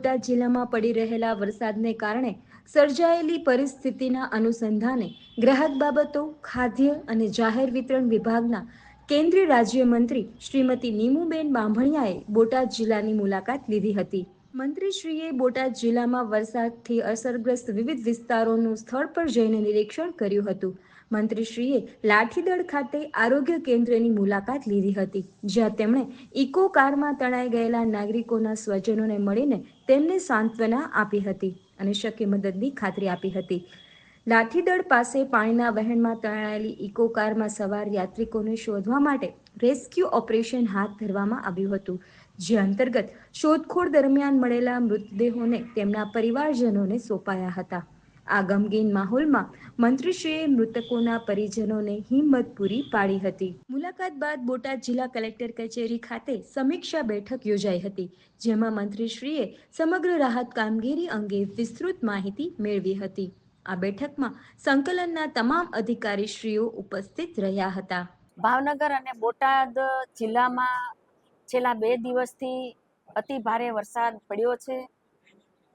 બોટાદ જિલ્લામાં પડી રહેલા વરસાદને કારણે સર્જાયેલી પરિસ્થિતિના અનુસંધાને ગ્રાહક બાબતો, ખાદ્ય અને જાહેર વિતરણ વિભાગના કેન્દ્રીય રાજ્યમંત્રી શ્રીમતી નીમુબેન બાંભણિયાએ બોટાદ જિલ્લાની મુલાકાત લીધી હતી. મંત્રીશ્રીએ બોટાદ જિલ્લામાં વરસાદથી અસરગ્રસ્ત વિવિધ વિસ્તારોનું સ્થળ પર જઈને નિરીક્ષણ કર્યું હતું. મંત્રીશ્રીએ લાઠીદળ ખાતે આરોગ્ય કેન્દ્રની મુલાકાત લીધી હતી, જ્યાં તેમણે ઇકો કારમાં તણાઈ ગયેલા નાગરિકોના સ્વજનોને મળીને તેમને સાંત્વના આપી હતી અને શક્ય મદદની ખાતરી આપી હતી. લાઠીદળ પાસે પાણીના વહેણમાં તણાયેલી ઇકો કારમાં સવાર યાત્રિકોને શોધવા માટે રેસ્ક્યુ ઓપરેશન હાથ ધરવામાં આવ્યું હતું, જે અંતર્ગત શોધખોળ દરમિયાન મળેલા મૃતદેહોને તેમના પરિવારજનોને સોંપાયા હતા. આ ગમગીન માહોલમાં મંત્રીશ્રીએ મૃતકોના પરિજનોને હિંમત પૂરી પાડી હતી. મુલાકાત બાદ બોટાદ જિલ્લા કલેક્ટર કચેરી ખાતે સમીક્ષા બેઠક યોજાઈ હતી, જેમાં મંત્રીશ્રીએ સમગ્ર રાહત કામગીરી અંગે વિસ્તૃત માહિતી મેળવી હતી. આ બેઠકમાં સંકલનના તમામ અધિકારીશ્રીઓ ઉપસ્થિત રહ્યા હતા. ભાવનગર અને બોટાદ જિલ્લામાં છેલ્લા 2 દિવસથી અતિ ભારે વરસાદ પડ્યો છે,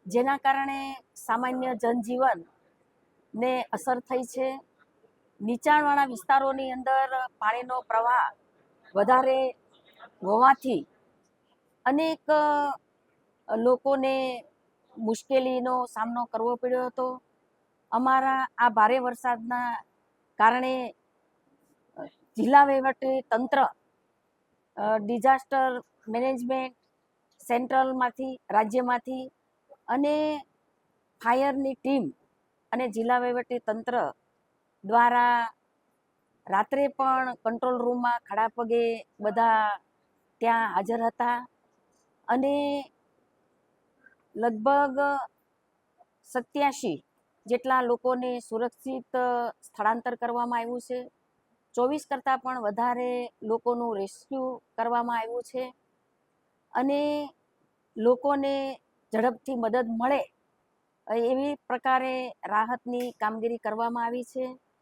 જેના કારણે સામાન્ય જનજીવનને અસર થઈ છે. નીચાણવાળા વિસ્તારોની અંદર પાણીનો પ્રવાહ વધારે હોવાથી અનેક લોકોને મુશ્કેલીનો સામનો કરવો પડ્યો હતો. અમારા આ ભારે વરસાદના કારણે જિલ્લા વહીવટી તંત્ર, ડિઝાસ્ટર મેનેજમેન્ટ સેન્ટ્રલમાંથી, રાજ્યમાંથી અને ફાયરની ટીમ અને જિલ્લા વહીવટી તંત્ર દ્વારા રાત્રે પણ કંટ્રોલ રૂમમાં ખડા પગે બધા ત્યાં હાજર હતા અને લગભગ 87 જેટલા લોકોને સુરક્ષિત સ્થળાંતર કરવામાં આવ્યું છે. 24 કરતાં પણ વધારે લોકોનું રેસ્ક્યુ કરવામાં આવ્યું છે અને લોકોને ઝડપથી મદદ મળે એવી પ્રકારે રાહતની કામગીરી કરવામાં આવી છે.